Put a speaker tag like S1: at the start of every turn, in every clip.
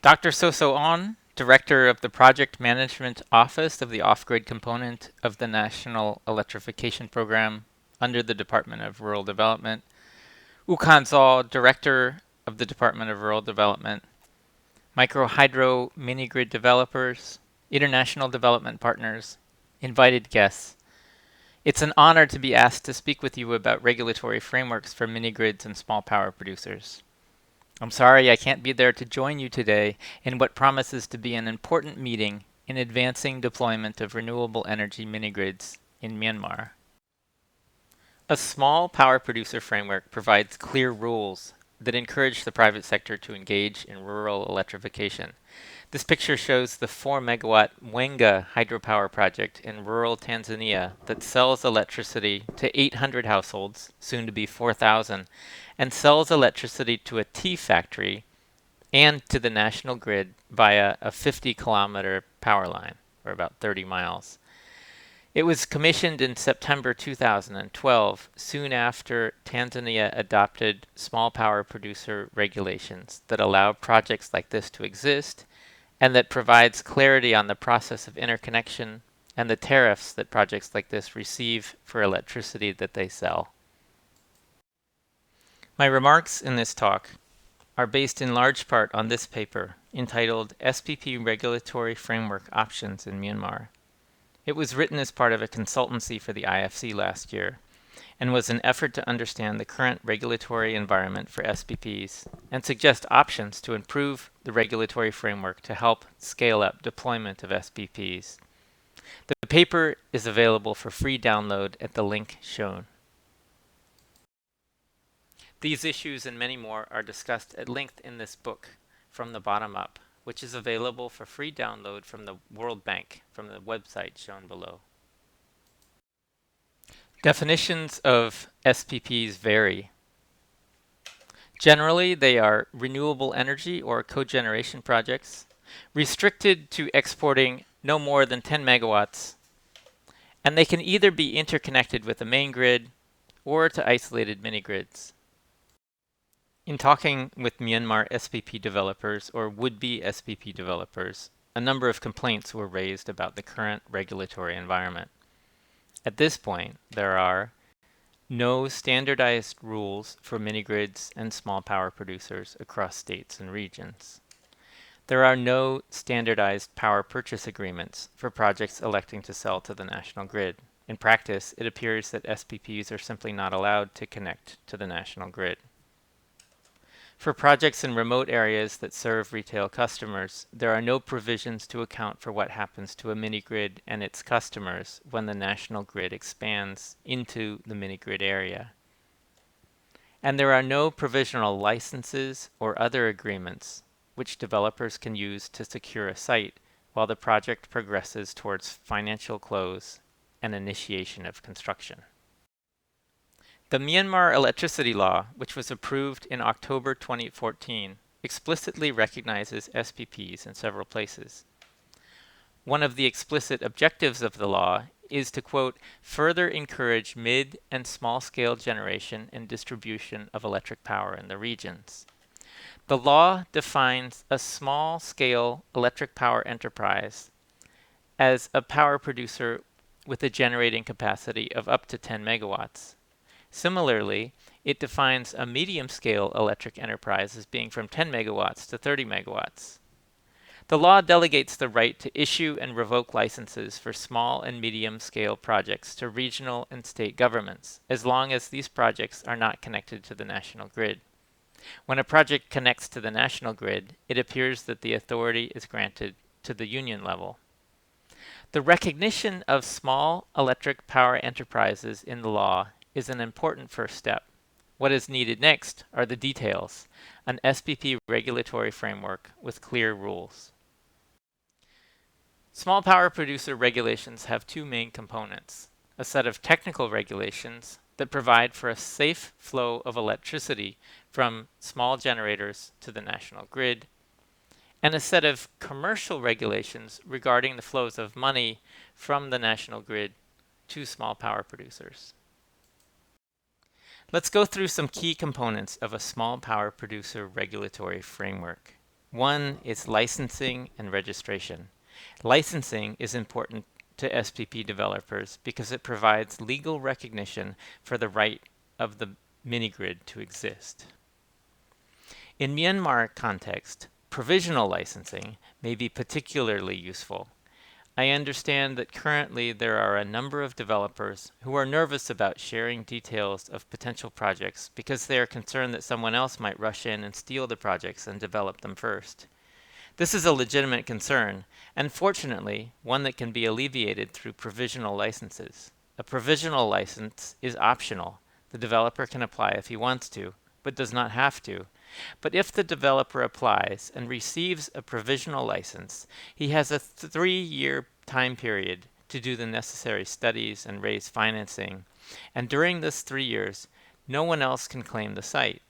S1: Dr. Soso On, Director of the Project Management Office of the Off-Grid Component of the National Electrification Program under the Department of Rural Development. Ukan Zol, Director of the Department of Rural Development. Micro-Hydro Mini-Grid Developers, International Development Partners, invited guests. It's an honor to be asked to speak with you about regulatory frameworks for mini-grids and small power producers. I'm sorry I can't be there to join you today in what promises to be an important meeting in advancing deployment of renewable energy mini-grids in Myanmar. A small power producer framework provides clear rules that encourage the private sector to engage in rural electrification. This picture shows the 4 megawatt Mwenga hydropower project in rural Tanzania that sells electricity to 800 households, soon to be 4,000, and sells electricity to a tea factory and to the national grid via a 50-kilometer power line, or about 30 miles. It was commissioned in September 2012, soon after Tanzania adopted small power producer regulations that allow projects like this to exist and that provides clarity on the process of interconnection and the tariffs that projects like this receive for electricity that they sell. My remarks in this talk are based in large part on this paper entitled SPP Regulatory Framework Options in Myanmar. It was written as part of a consultancy for the IFC last year and was an effort to understand the current regulatory environment for SPPs and suggest options to improve the regulatory framework to help scale up deployment of SPPs. The paper is available for free download at the link shown. These issues and many more are discussed at length in this book, From the Bottom Up, which is available for free download from the World Bank from the website shown below. Definitions of SPPs vary. Generally, they are renewable energy or cogeneration projects, restricted to exporting no more than 10 megawatts, and they can either be interconnected with the main grid or to isolated mini-grids. In talking with Myanmar SPP developers or would-be SPP developers, a number of complaints were raised about the current regulatory environment. At this point, there are no standardized rules for mini-grids and small power producers across states and regions. There are no standardized power purchase agreements for projects electing to sell to the national grid. In practice, it appears that SPPs are simply not allowed to connect to the national grid. For projects in remote areas that serve retail customers, there are no provisions to account for what happens to a mini-grid and its customers when the national grid expands into the mini-grid area. And there are no provisional licenses or other agreements which developers can use to secure a site while the project progresses towards financial close and initiation of construction. The Myanmar electricity law, which was approved in October 2014, explicitly recognizes SPPs in several places. One of the explicit objectives of the law is to, quote, further encourage mid and small-scale generation and distribution of electric power in the regions. The law defines a small-scale electric power enterprise as a power producer with a generating capacity of up to 10 megawatts. Similarly, it defines a medium-scale electric enterprise as being from 10 megawatts to 30 megawatts. The law delegates the right to issue and revoke licenses for small and medium-scale projects to regional and state governments, as long as these projects are not connected to the national grid. When a project connects to the national grid, it appears that the authority is granted to the union level. The recognition of small electric power enterprises in the law is an important first step. What is needed next are the details, an SPP regulatory framework with clear rules. Small power producer regulations have two main components: a set of technical regulations that provide for a safe flow of electricity from small generators to the national grid, and a set of commercial regulations regarding the flows of money from the national grid to small power producers. Let's go through some key components of a small power producer regulatory framework. One is licensing and registration. Licensing is important to SPP developers because it provides legal recognition for the right of the mini-grid to exist. In Myanmar context, provisional licensing may be particularly useful. I understand that currently there are a number of developers who are nervous about sharing details of potential projects because they are concerned that someone else might rush in and steal the projects and develop them first. This is a legitimate concern, and fortunately, one that can be alleviated through provisional licenses. A provisional license is optional. The developer can apply if he wants to, but does not have to. But if the developer applies and receives a provisional license, he has a 3-year time period to do the necessary studies and raise financing. And during this 3 years, no one else can claim the site.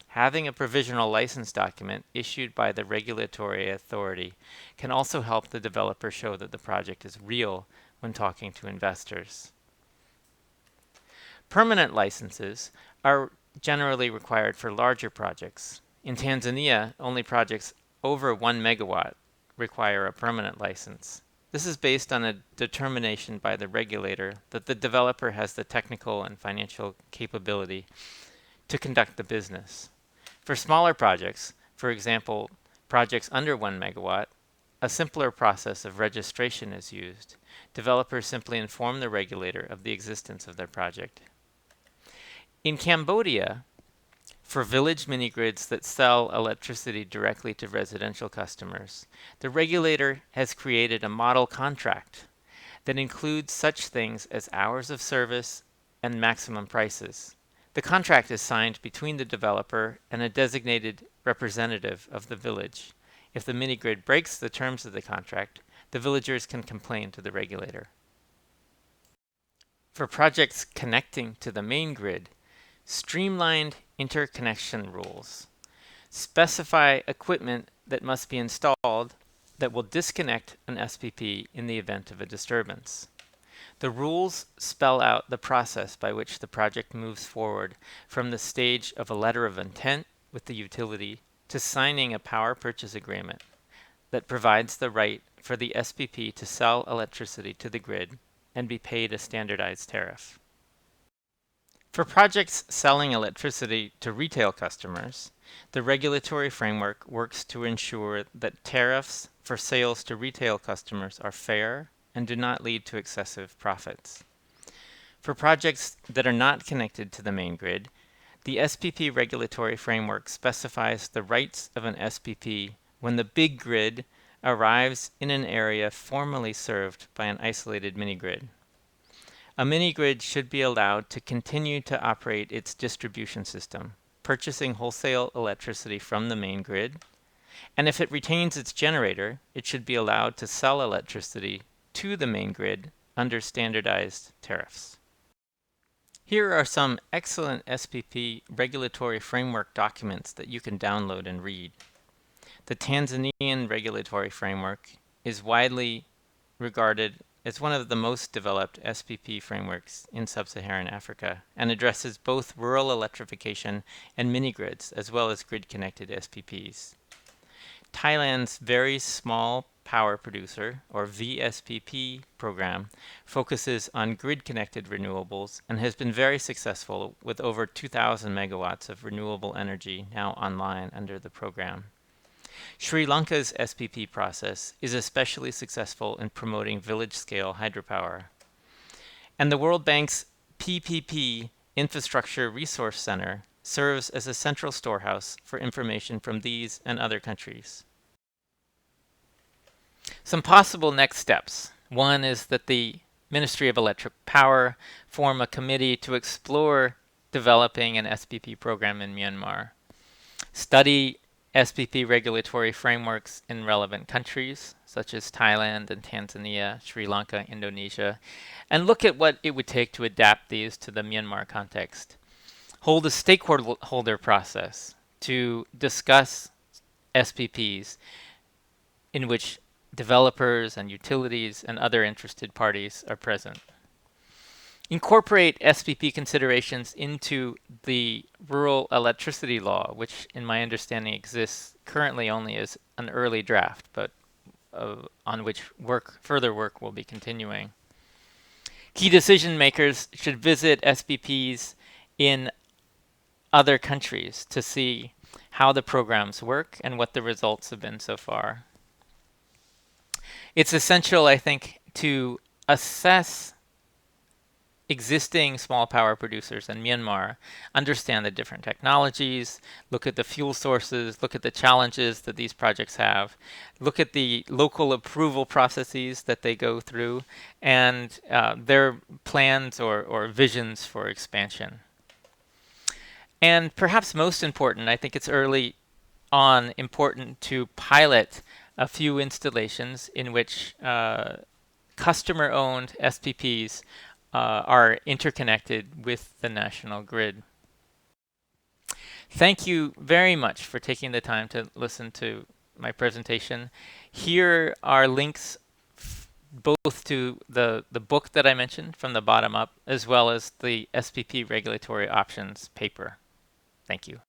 S1: Having a provisional license document issued by the regulatory authority can also help the developer show that the project is real when talking to investors. Permanent licenses are generally required for larger projects. In Tanzania, only projects over 1 megawatt require a permanent license. This is based on a determination by the regulator that the developer has the technical and financial capability to conduct the business. For smaller projects, for example, projects under 1 megawatt, a simpler process of registration is used. Developers simply inform the regulator of the existence of their project. In Cambodia, for village mini-grids that sell electricity directly to residential customers, the regulator has created a model contract that includes such things as hours of service and maximum prices. The contract is signed between the developer and a designated representative of the village. If the mini-grid breaks the terms of the contract, the villagers can complain to the regulator. For projects connecting to the main grid, streamlined interconnection rules specify equipment that must be installed that will disconnect an SPP in the event of a disturbance. The rules spell out the process by which the project moves forward from the stage of a letter of intent with the utility to signing a power purchase agreement that provides the right for the SPP to sell electricity to the grid and be paid a standardized tariff. For projects selling electricity to retail customers, the regulatory framework works to ensure that tariffs for sales to retail customers are fair and do not lead to excessive profits. For projects that are not connected to the main grid, the SPP regulatory framework specifies the rights of an SPP when the big grid arrives in an area formerly served by an isolated mini-grid. A mini-grid should be allowed to continue to operate its distribution system, purchasing wholesale electricity from the main grid, and if it retains its generator, it should be allowed to sell electricity to the main grid under standardized tariffs. Here are some excellent SPP regulatory framework documents that you can download and read. The Tanzanian regulatory framework is widely regarded as one of the most developed SPP frameworks in sub-Saharan Africa and addresses both rural electrification and mini-grids as well as grid-connected SPPs. Thailand's Very Small Power Producer, or VSPP program, focuses on grid-connected renewables and has been very successful with over 2,000 megawatts of renewable energy now online under the program. Sri Lanka's SPP process is especially successful in promoting village-scale hydropower. And the World Bank's PPP Infrastructure Resource Center serves as a central storehouse for information from these and other countries. Some possible next steps. One is that the Ministry of Electric Power form a committee to explore developing an SPP program in Myanmar. Study SPP regulatory frameworks in relevant countries, such as Thailand and Tanzania, Sri Lanka, Indonesia, and look at what it would take to adapt these to the Myanmar context. Hold a stakeholder process to discuss SPPs in which developers and utilities and other interested parties are present. incorporate SPP considerations into the rural electricity law, which in my understanding exists currently only as an early draft, but on which further work will be continuing. Key decision makers should visit SPPs in other countries to see how the programs work and what the results have been so far. It's essential, I think, to assess existing small power producers in Myanmar, understand the different technologies, look at the fuel sources, look at the challenges that these projects have, look at the local approval processes that they go through, and their plans or visions for expansion. And perhaps most important, I think it's early on important to pilot a few installations in which customer-owned SPPs are interconnected with the national grid. Thank you very much for taking the time to listen to my presentation. Here are links both to the book that I mentioned from the bottom up, as well as the SPP regulatory options paper. Thank you.